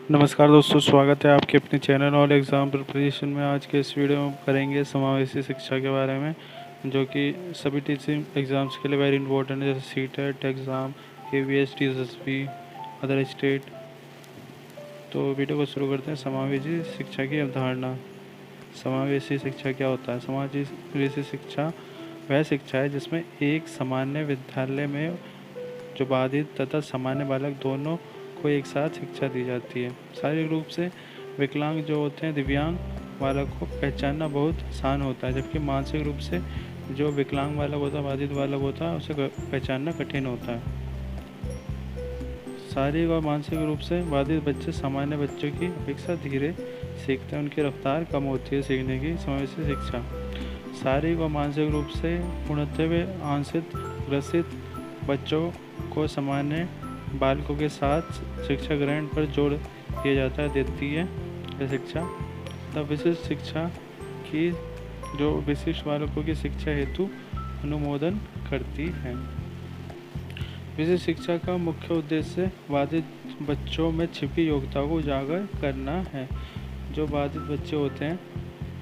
नमस्कार दोस्तों, स्वागत है आपके अपने चैनल और एग्ज़ाम प्रिपरेशन में। आज के इस वीडियो में करेंगे समावेशी शिक्षा के बारे में, जो कि सभी टीचिंग एग्ज़ाम्स के लिए वेरी इंपॉर्टेंट है, जैसे CTET exam, KVS, TSSB, other state. तो वीडियो को शुरू करते हैं। समावेशी शिक्षा की अवधारणा। समावेशी शिक्षा क्या होता है? समावेशी शिक्षा वह शिक्षा है जिसमें एक सामान्य विद्यालय में जो बाधित तथा सामान्य बालक दोनों को एक साथ शिक्षा दी जाती है। शारीरिक रूप से विकलांग जो होते हैं, दिव्यांग बालक को पहचानना बहुत आसान होता है, जबकि मानसिक रूप से जो विकलांग बालक होता है, बाधित बालक होता है, उसे पहचानना कठिन होता है। शारीरिक और मानसिक रूप से बाधित बच्चे सामान्य बच्चों की अपेक्षा धीरे सीखते हैं, उनकी रफ्तार कम होती है सीखने की। समावेशी शिक्षा शारीरिक और मानसिक रूप से पूर्णतः आंशिक ग्रसित बच्चों को सामान्य बालकों के साथ शिक्षा ग्रहण पर जोर दिया जाता है देती है यह शिक्षा। तब विशिष्ट शिक्षा की जो विशिष्ट बालकों की शिक्षा हेतु अनुमोदन करती है। विशिष्ट शिक्षा का मुख्य उद्देश्य बाधित बच्चों में छिपी योग्यता को उजागर करना है। जो बाधित बच्चे होते हैं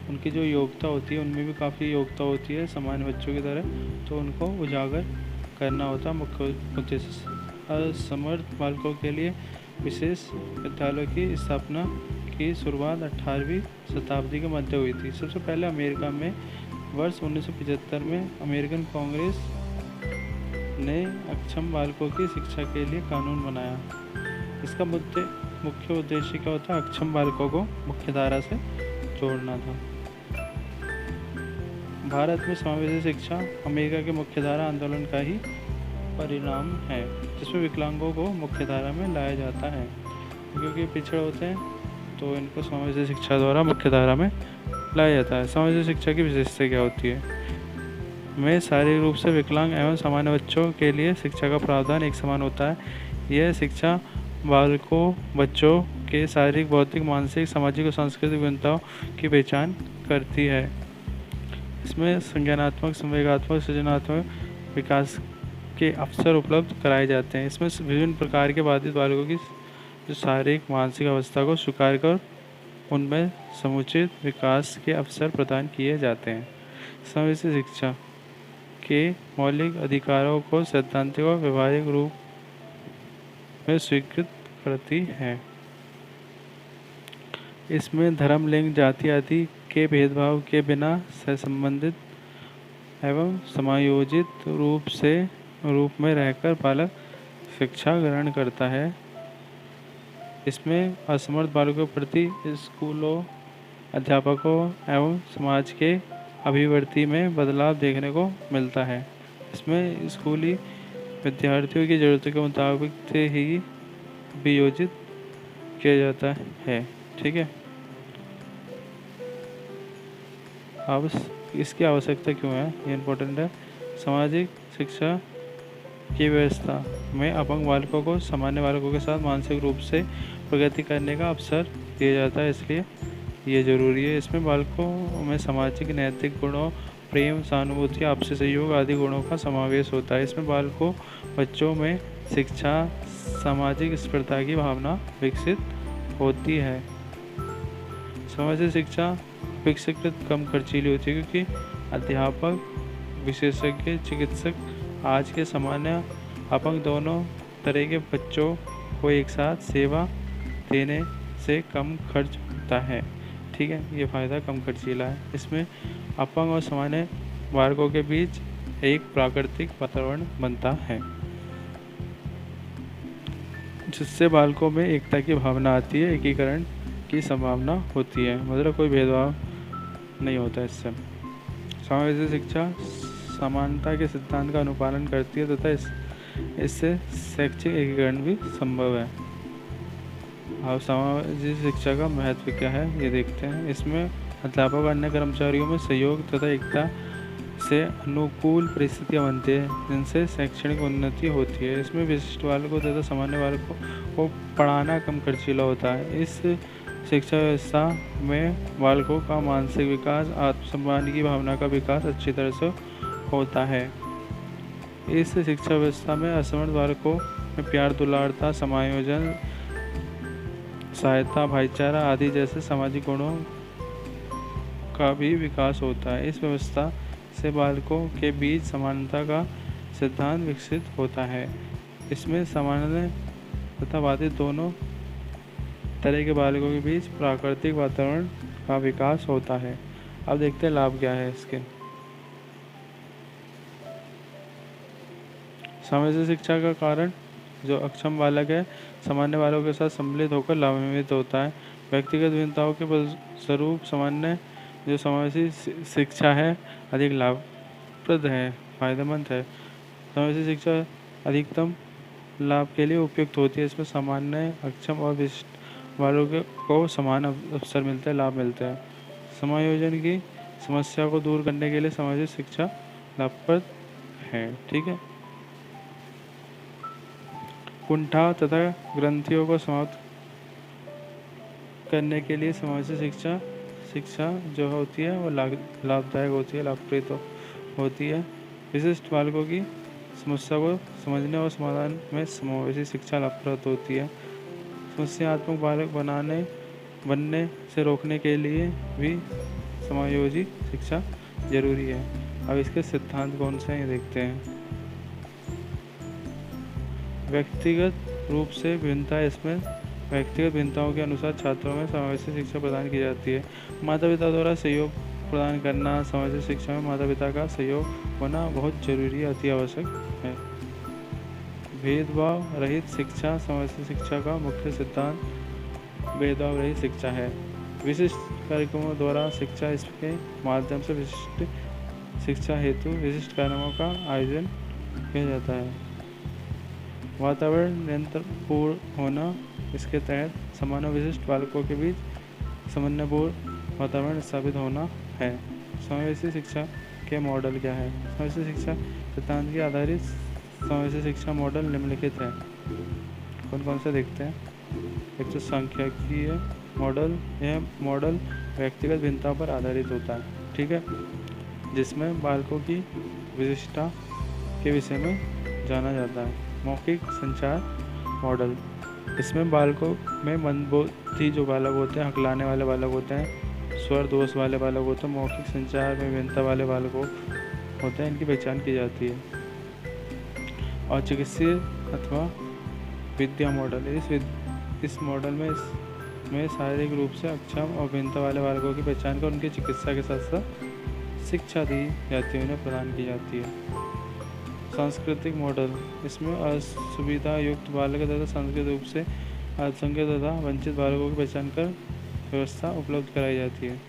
उनकी जो योग्यता होती है, उनमें भी काफ़ी योग्यता होती है सामान्य बच्चों की तरह, तो उनको उजागर करना होता है मुख्य उद्देश्य। असमर्थ बालकों के लिए विशेष विद्यालयों की स्थापना की शुरुआत 18वीं शताब्दी के मध्य हुई थी। सबसे पहले अमेरिका में वर्ष 1975 में अमेरिकन कांग्रेस ने अक्षम बालकों की शिक्षा के लिए कानून बनाया। इसका मुख्य उद्देश्य क्या होता है? अक्षम बालकों को मुख्यधारा से जोड़ना था। भारत में समावेशी शिक्षा अमेरिका के मुख्यधारा आंदोलन का ही परिणाम है, जिसमें विकलांगों को मुख्यधारा में लाया जाता है। क्योंकि पिछड़े होते हैं तो इनको समावेशी शिक्षा द्वारा मुख्यधारा में लाया जाता है। समावेशी शिक्षा की विशेषता क्या होती है? में शारीरिक रूप से विकलांग एवं सामान्य बच्चों के लिए शिक्षा का प्रावधान एक समान होता है। यह शिक्षा बच्चों के शारीरिक, भौतिक, मानसिक, सामाजिक और सांस्कृतिक भिन्नताओं की पहचान करती है। इसमें संज्ञानात्मक, संवेगात्मक, सृजनात्मक विकास के अवसर उपलब्ध कराए जाते हैं। इसमें विभिन्न प्रकार के बाधित बालकों की जो शारीरिक, मानसिक अवस्था को स्वीकार कर उनमें समुचित विकास के अवसर प्रदान किए जाते हैं। समावेशी शिक्षा के मौलिक अधिकारों को सैद्धांतिक और व्यवहारिक रूप में स्वीकृत करती है। इसमें धर्म, लिंग, जाति आदि के भेदभाव के बिना सहसंबंधित एवं समायोजित रूप में रहकर बालक शिक्षा ग्रहण करता है। इसमें असमर्थ बालकों के प्रति स्कूलों, अध्यापकों एवं समाज के अभिवृत्ति में बदलाव देखने को मिलता है। इसमें स्कूली विद्यार्थियों की ज़रूरतों के मुताबिक से ही वियोजित किया जाता है। ठीक है, अब इसकी आवश्यकता क्यों है, ये इम्पोर्टेंट है। सामाजिक शिक्षा की व्यवस्था में अपंग बालकों को सामान्य बालकों के साथ मानसिक रूप से प्रगति करने का अवसर दिया जाता है, इसलिए ये ज़रूरी है। इसमें बालकों में सामाजिक, नैतिक गुणों, प्रेम, सहानुभूति, आपसी सहयोग आदि गुणों का समावेश होता है। इसमें बच्चों में शिक्षा, सामाजिक स्पर्धा की भावना विकसित होती है। सामाजिक शिक्षा अपेक्षाकृत कम खर्चीली होती है, क्योंकि अध्यापक, विशेषज्ञ, चिकित्सक आज के सामान्य अपंग दोनों तरह के बच्चों को एक साथ सेवा देने से कम खर्च होता है। ठीक है, ये फ़ायदा कम खर्चीला है। इसमें अपंग और सामान्य बालकों के बीच एक प्राकृतिक वातावरण बनता है, जिससे बालकों में एकता की भावना आती है, एकीकरण की संभावना होती है, मतलब कोई भेदभाव नहीं होता इससे। समावेशी शिक्षा समानता के सिद्धांत का अनुपालन करती है तथा इससे शैक्षिक एकीकरण भी संभव है। अब समावेशी शिक्षा का महत्व क्या है, ये देखते हैं। इसमें अध्यापक और अन्य कर्मचारियों में सहयोग तथा एकता से अनुकूल परिस्थितियाँ बनती है, जिनसे शैक्षणिक उन्नति होती है। इसमें विशिष्ट बालकों तथा सामान्य बालकों को पढ़ाना कम खर्चीला होता है। इस शिक्षा व्यवस्था में बालकों का मानसिक विकास, आत्मसम्मान की भावना का विकास अच्छी तरह से होता है। इस शिक्षा व्यवस्था में असमर्थ बालकों में प्यार, दुलारता, समायोजन, सहायता, भाईचारा आदि जैसे सामाजिक गुणों का भी विकास होता है। इस व्यवस्था से बालकों के बीच समानता का सिद्धांत विकसित होता है। इसमें सामान्य तथा बाधित दोनों तरह के बालकों के बीच प्राकृतिक वातावरण का विकास होता है। अब देखते हैं लाभ क्या है इसके। सामाजिक शिक्षा का कारण जो अक्षम बालक है सामान्य बालकों के साथ सम्मिलित होकर लाभान्वित होता है। व्यक्तिगत भिन्नताओं के फलस्वरूप सामान्य जो समावेशी शिक्षा है अधिक लाभप्रद है, फायदेमंद है। समावेशी शिक्षा अधिकतम लाभ के लिए उपयुक्त होती है। इसमें सामान्य, अक्षम और विशिष्ट बालकों को समान अवसर मिलते हैं, लाभ मिलते हैं। समायोजन की समस्या को दूर करने के लिए समावेशी शिक्षा लाभप्रद है। ठीक है। कुंठा तथा ग्रंथियों को समाप्त करने के लिए समावेशी शिक्षा जो होती है वो लाभदायक होती है, लाभप्रद होती है। विशिष्ट बालकों की समस्या को समझने और समाधान में समावेशी शिक्षा लाभप्रद होती है। समस्यात्मक बालक बनने से रोकने के लिए भी समायोजी शिक्षा जरूरी है। अब इसके सिद्धांत कौन से हैं देखते हैं। व्यक्तिगत रूप से भिन्नता, इसमें व्यक्तिगत भिन्नताओं के अनुसार छात्रों में समावेशी शिक्षा प्रदान की जाती है। माता पिता द्वारा सहयोग प्रदान करना, समावेशी शिक्षा में माता पिता का सहयोग होना बहुत जरूरी, अति आवश्यक है। भेदभाव रहित शिक्षा, समावेशी शिक्षा का मुख्य सिद्धांत भेदभाव रहित शिक्षा है। विशिष्ट कार्यक्रमों द्वारा शिक्षा, इसके माध्यम से विशिष्ट शिक्षा हेतु विशिष्ट कार्यक्रमों का आयोजन किया जाता है। वातावरण नियंत्रणपूर्ण होना, इसके तहत समान और विशिष्ट बालकों के बीच समन्वयपूर्ण वातावरण स्थापित होना है। समावेशी शिक्षा के मॉडल क्या है। समावेशी शिक्षा सिद्धांत के आधारित समावेशी शिक्षा मॉडल निम्नलिखित है। कौन कौन से देखते हैं। एक तो सांख्यिकीय मॉडल, यह मॉडल व्यक्तिगत भिन्नता पर आधारित होता है। ठीक है, जिसमें बालकों की विशिष्टता के विषय में जाना जाता है। मौखिक संचार मॉडल, इसमें बालकों में मंदबुद्धि जो बालक होते हैं, हकलाने वाले बालक होते हैं, स्वर दोष वाले बालक होते हैं, मौखिक संचार में भिन्नता वाले बालकों होते हैं, इनकी पहचान की जाती है। और चिकित्सीय अथवा विद्या मॉडल, इस मॉडल में शारीरिक रूप से अक्षम और भिन्नता वाले बालकों की पहचान कर उनकी चिकित्सा के साथ साथ शिक्षा दी जाती है, उन्हें प्रदान की जाती है। सांस्कृतिक मॉडल, इसमें असुविधा युक्त बालक तथा सांस्कृतिक रूप से अल्पसंख्यक तथा वंचित बालकों की पहचान कर व्यवस्था उपलब्ध कराई जाती है।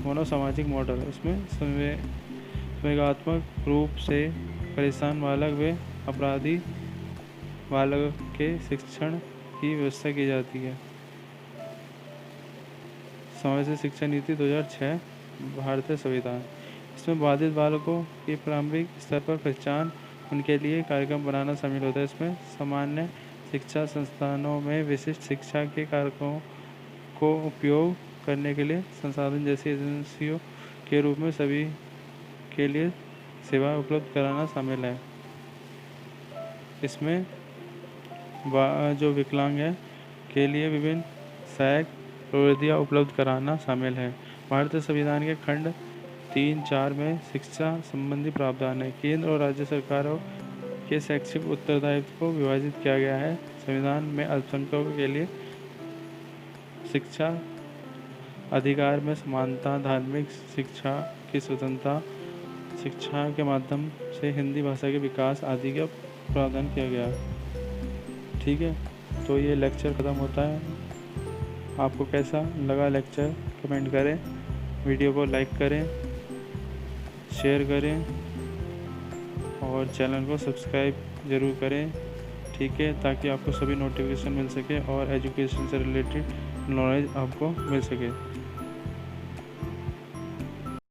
मनोसामाजिक मॉडल, इसमें संवेगात्मक रूप से परेशान बालक व अपराधी बालक के शिक्षण की व्यवस्था की जाती है। समावेशी शिक्षा नीति 2006 भारतीय संविधान, इसमें बाधित बालकों की प्रारंभिक स्तर पर पहचान, उनके लिए कार्यक्रम बनाना शामिल होता है। इसमें सामान्य शिक्षा संस्थानों में विशिष्ट शिक्षा के कार्यक्रमों को उपयोग करने के लिए संसाधन जैसी एजेंसियों के रूप में सभी के लिए सेवा उपलब्ध कराना शामिल है। इसमें जो विकलांग है के लिए विभिन्न सहायक प्रविधियाँ उपलब्ध कराना शामिल है। भारतीय संविधान के खंड 3-4 में शिक्षा संबंधी प्रावधान है। केंद्र और राज्य सरकारों के शैक्षिक उत्तरदायित्व को विभाजित किया गया है। संविधान में अल्पसंख्यकों के लिए शिक्षा अधिकार में समानता, धार्मिक शिक्षा की स्वतंत्रता, शिक्षा के माध्यम से हिंदी भाषा के विकास आदि का प्रावधान किया गया है। ठीक है, तो ये लेक्चर ख़त्म होता है। आपको कैसा लगा लेक्चर कमेंट करें, वीडियो को लाइक करें, शेयर करें और चैनल को सब्सक्राइब ज़रूर करें। ठीक है, ताकि आपको सभी नोटिफिकेशन मिल सके और एजुकेशन से रिलेटेड नॉलेज आपको मिल सके।